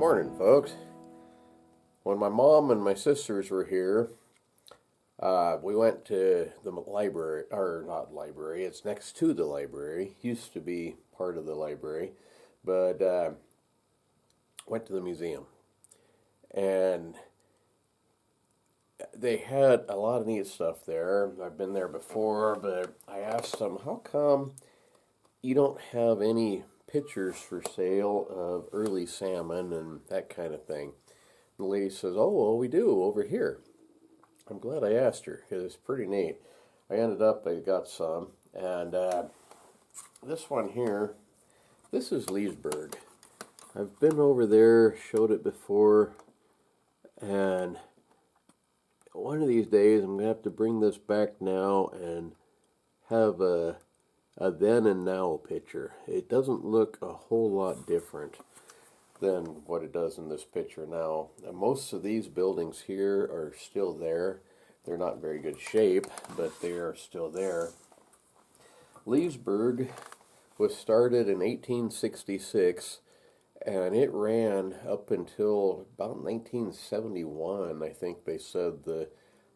Morning, folks. When my mom and my sisters were here, we went to the library, or not library, it's next to the library, used to be part of the library, but went to the museum. And they had a lot of neat stuff there. I've been there before, but I asked them, how come you don't have any pictures for sale of early salmon and that kind of thing? And the lady says, oh, well, we do over here. I'm glad I asked her because it's pretty neat. I got some, and this one here, this is Leesburg. I've been over there, showed it before, and one of these days I'm going to have to bring this back now and have a then and now picture. It doesn't look a whole lot different than what it does in this picture now. And most of these buildings here are still there. They're not in very good shape, but they are still there. Leesburg was started in 1866, and it ran up until about 1971. I think they said the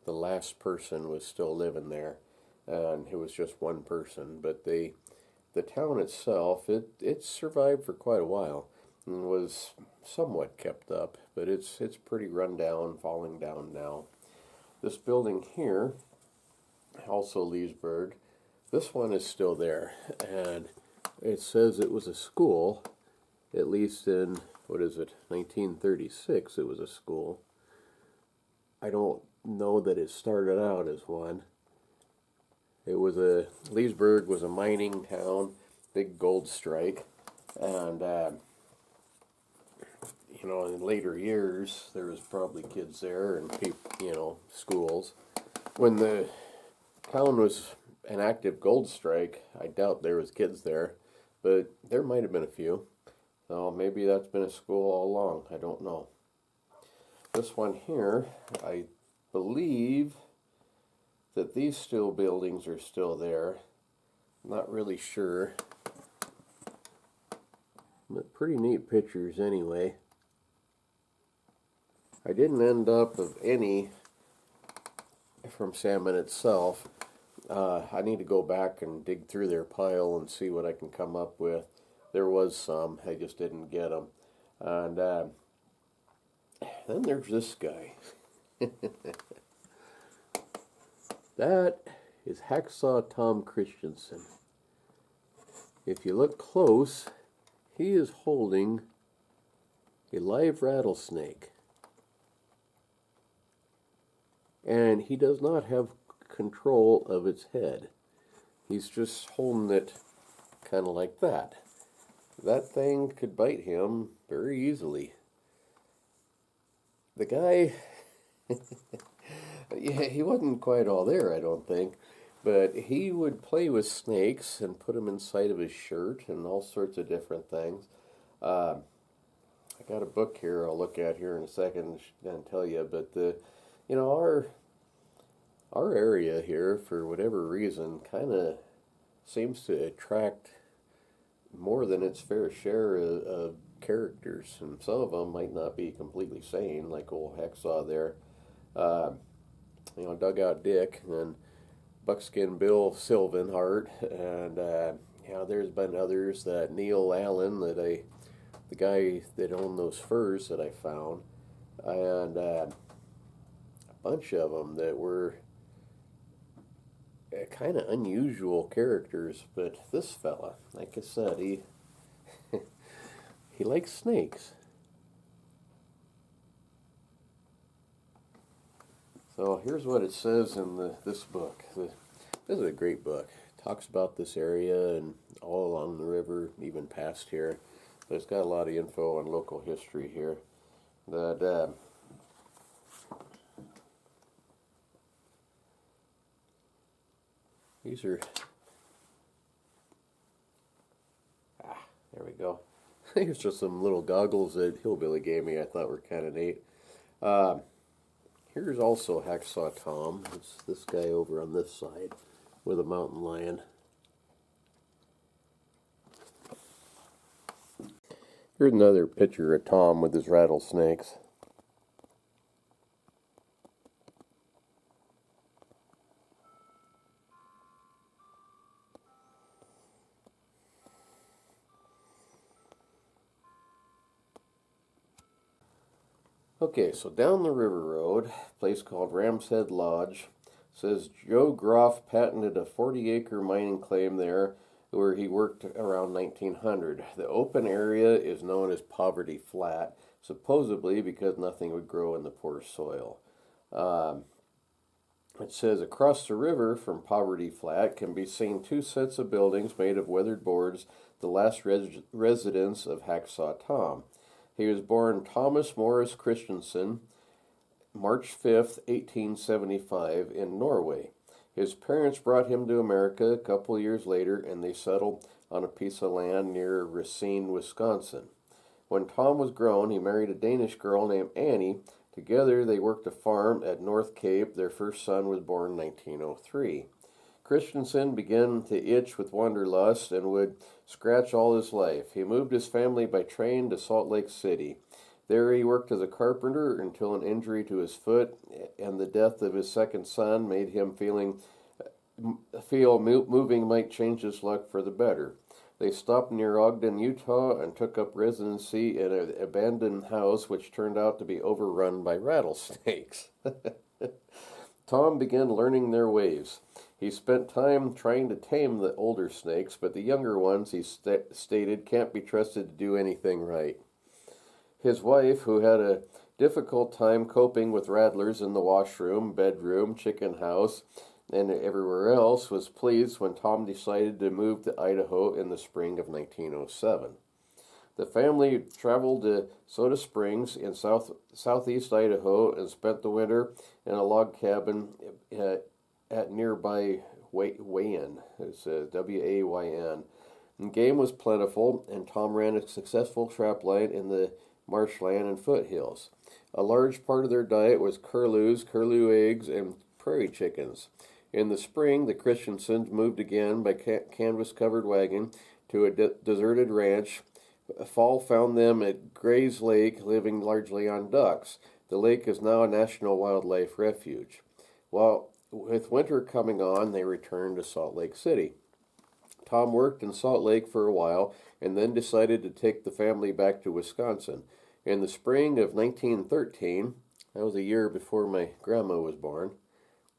last person was still living there, and it was just one person. But the town itself, it survived for quite a while and was somewhat kept up, but it's pretty run down, falling down now. This building here, also Leesburg, this one is still there, and it says it was a school, at least in, 1936 it was a school. I don't know that it started out as one. Leesburg was a mining town, big gold strike, and in later years there was probably kids there and people, schools. When the town was an active gold strike, I doubt there was kids there, but there might have been a few. So maybe that's been a school all along. I don't know. This one here, I believe that these steel buildings are still there. Not really sure. But pretty neat pictures anyway. I didn't end up with any from salmon itself. I need to go back and dig through their pile and see what I can come up with. There was some, I just didn't get them. And then there's this guy. That is Hacksaw Tom Christensen. If you look close, he is holding a live rattlesnake. And he does not have control of its head. He's just holding it kind of like that. That thing could bite him very easily. The guy, yeah, he wasn't quite all there, I don't think, but he would play with snakes and put them inside of his shirt and all sorts of different things. I got a book here I'll look at here in a second and tell you, but our area here, for whatever reason, kind of seems to attract more than its fair share of characters, and some of them might not be completely sane, like old Hacksaw there. Dugout Dick and Buckskin Bill Sylvanhart, and there's been others, that Neil Allen, the guy that owned those furs that I found, and a bunch of them that were kind of unusual characters. But this fella, like I said, he he likes snakes. So here's what it says in this book. This is a great book. It talks about this area and all along the river, even past here. But it's got a lot of info on local history here. That these are, there we go. Here's just some little goggles that Hillbilly gave me I thought were kind of neat. Here's also Hacksaw Tom. It's this guy over on this side with a mountain lion. Here's another picture of Tom with his rattlesnakes. Okay, so down the river road, a place called Ram's Head Lodge, says Joe Groff patented a 40-acre mining claim there where he worked around 1900. The open area is known as Poverty Flat, supposedly because nothing would grow in the poor soil. It says across the river from Poverty Flat can be seen two sets of buildings made of weathered boards, the last residence of Hacksaw Tom. He was born Thomas Morris Christensen, March 5th, 1875, in Norway. His parents brought him to America a couple years later, and they settled on a piece of land near Racine, Wisconsin. When Tom was grown, he married a Danish girl named Annie. Together, they worked a farm at North Cape. Their first son was born in 1903. Christensen began to itch with wanderlust and would scratch all his life. He moved his family by train to Salt Lake City. There he worked as a carpenter until an injury to his foot and the death of his second son made him feel moving might change his luck for the better. They stopped near Ogden, Utah, and took up residency in an abandoned house which turned out to be overrun by rattlesnakes. Tom began learning their ways. He spent time trying to tame the older snakes, but the younger ones, he stated, can't be trusted to do anything right. His wife, who had a difficult time coping with rattlers in the washroom, bedroom, chicken house, and everywhere else, was pleased when Tom decided to move to Idaho in the spring of 1907. The family traveled to Soda Springs in southeast Idaho and spent the winter in a log cabin at nearby Wayn. It's Wayn. And game was plentiful, and Tom ran a successful trap line in the marshland and foothills. A large part of their diet was curlew eggs, and prairie chickens. In the spring, the Christensens moved again by canvas-covered wagon to a deserted ranch. Fall found them at Gray's Lake, living largely on ducks. The lake is now a national wildlife refuge. While with winter coming on, they returned to Salt Lake City. Tom worked in Salt Lake for a while and then decided to take the family back to Wisconsin. In the spring of 1913, that was a year before my grandma was born,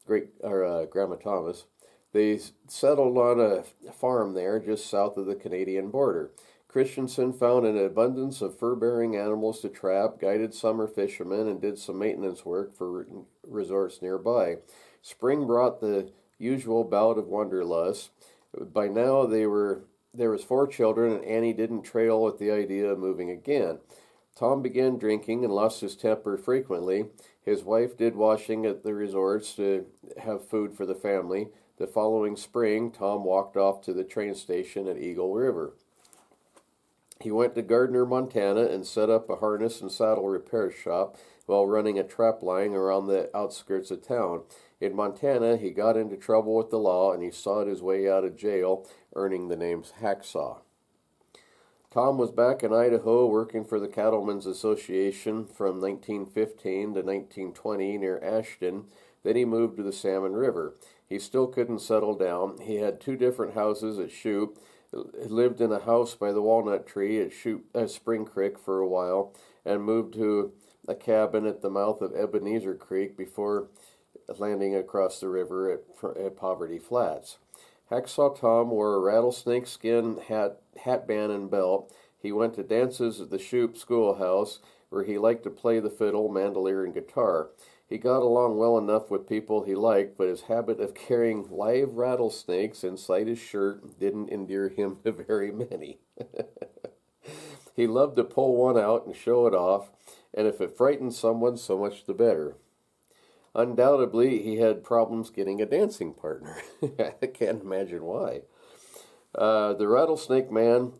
Grandma Thomas, they settled on a farm there just south of the Canadian border. Christensen found an abundance of fur-bearing animals to trap, guided summer fishermen, and did some maintenance work for resorts nearby. Spring brought the usual bout of wanderlust. By now, there was 4 children, and Annie didn't trail with the idea of moving again. Tom began drinking and lost his temper frequently. His wife did washing at the resorts to have food for the family. The following spring, Tom walked off to the train station at Eagle River. He went to Gardner, Montana, and set up a harness and saddle repair shop while running a trap line around the outskirts of town. In Montana, he got into trouble with the law, and he sawed his way out of jail, earning the names Hacksaw. Tom was back in Idaho working for the Cattlemen's Association from 1915 to 1920 near Ashton. Then he moved to the Salmon River. He still couldn't settle down. He had 2 different houses at Shoup, lived in a house by the walnut tree at Spring Creek for a while, and moved to a cabin at the mouth of Ebenezer Creek before landing across the river at Poverty Flats. Hacksaw Tom wore a rattlesnake skin hatband and belt. He went to dances at the Shoup schoolhouse, where he liked to play the fiddle, mandolin, and guitar. He got along well enough with people he liked, but his habit of carrying live rattlesnakes inside his shirt didn't endear him to very many. He loved to pull one out and show it off, and if it frightened someone, so much the better. Undoubtedly, he had problems getting a dancing partner. I can't imagine why. The Rattlesnake Man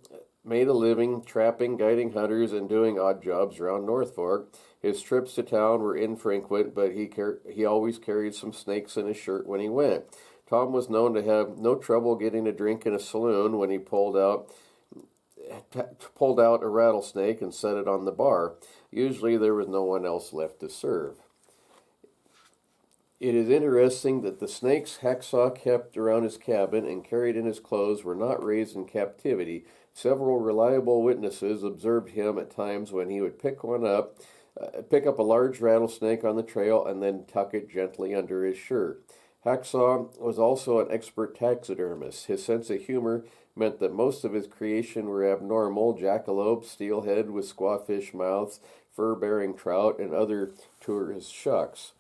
made a living trapping, guiding hunters, and doing odd jobs around North Fork. His trips to town were infrequent, but he always carried some snakes in his shirt when he went. Tom was known to have no trouble getting a drink in a saloon when he pulled out pulled out a rattlesnake and set it on the bar. Usually there was no one else left to serve. It is interesting that the snakes Hacksaw kept around his cabin and carried in his clothes were not raised in captivity. Several reliable witnesses observed him at times when he would pick up a large rattlesnake on the trail and then tuck it gently under his shirt. Hacksaw was also an expert taxidermist. His sense of humor meant that most of his creation were abnormal: jackalope, steelhead with squawfish mouths, fur-bearing trout, and other tourist shucks.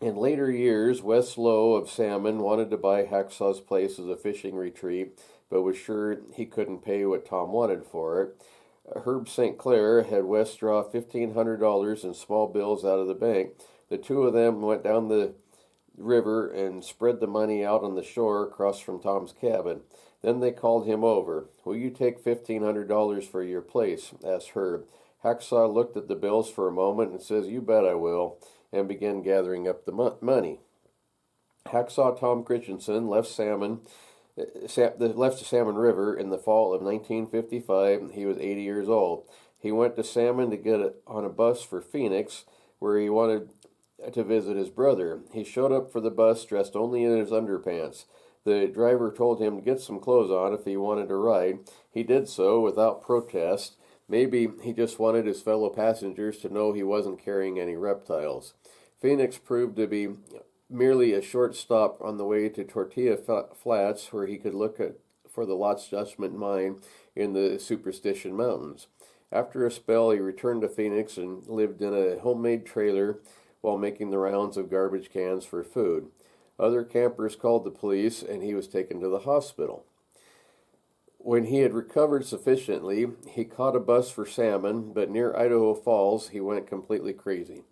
In later years, Wes Lowe of Salmon wanted to buy Hacksaw's place as a fishing retreat, but was sure he couldn't pay what Tom wanted for it. Herb St. Clair had Wes draw $1,500 in small bills out of the bank. The two of them went down the river and spread the money out on the shore across from Tom's cabin. Then they called him over. "Will you take $1,500 for your place?" asked Herb. Hacksaw looked at the bills for a moment and says, "You bet I will," and began gathering up the money. Hacksaw Tom Christensen left Salmon River in the fall of 1955. He was 80 years old. He went to Salmon to get on a bus for Phoenix, where he wanted to visit his brother. He showed up for the bus dressed only in his underpants. The driver told him to get some clothes on if he wanted to ride. He did so without protest. Maybe he just wanted his fellow passengers to know he wasn't carrying any reptiles. Phoenix proved to be merely a short stop on the way to Tortilla Flats, where he could look for the Lost Judgment mine in the Superstition Mountains. After a spell, he returned to Phoenix and lived in a homemade trailer while making the rounds of garbage cans for food. Other campers called the police, and he was taken to the hospital. When he had recovered sufficiently, he caught a bus for Salmon, but near Idaho Falls, he went completely crazy.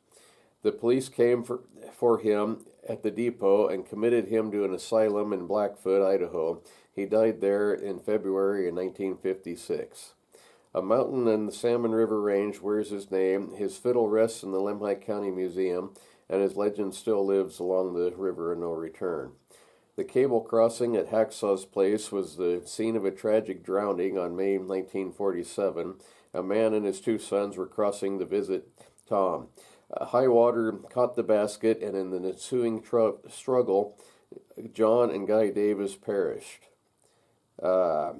The police came for him at the depot and committed him to an asylum in Blackfoot, Idaho. He died there in February of 1956. A mountain in the Salmon River Range wears his name. His fiddle rests in the Lemhi County Museum, and his legend still lives along the River of No Return. The cable crossing at Hacksaw's place was the scene of a tragic drowning on May 1947. A man and his two sons were crossing to visit Tom. High water caught the basket, and in the ensuing struggle, John and Guy Davis perished. Charles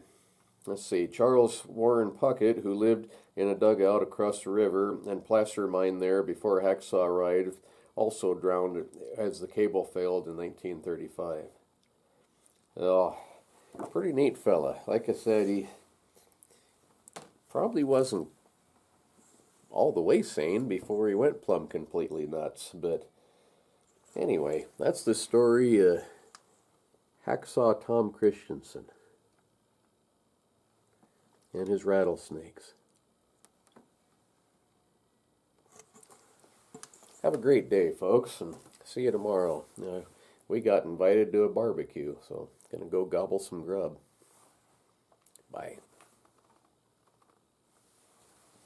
Warren Puckett, who lived in a dugout across the river and placer mined there before Hacksaw arrived, also drowned as the cable failed in 1935. Oh, pretty neat fella. Like I said, he probably wasn't all the way sane before he went plumb completely nuts. But anyway, that's the story of Hacksaw Tom Christensen and his rattlesnakes. Have a great day, folks, and see you tomorrow. We got invited to a barbecue, so gonna go gobble some grub. Bye.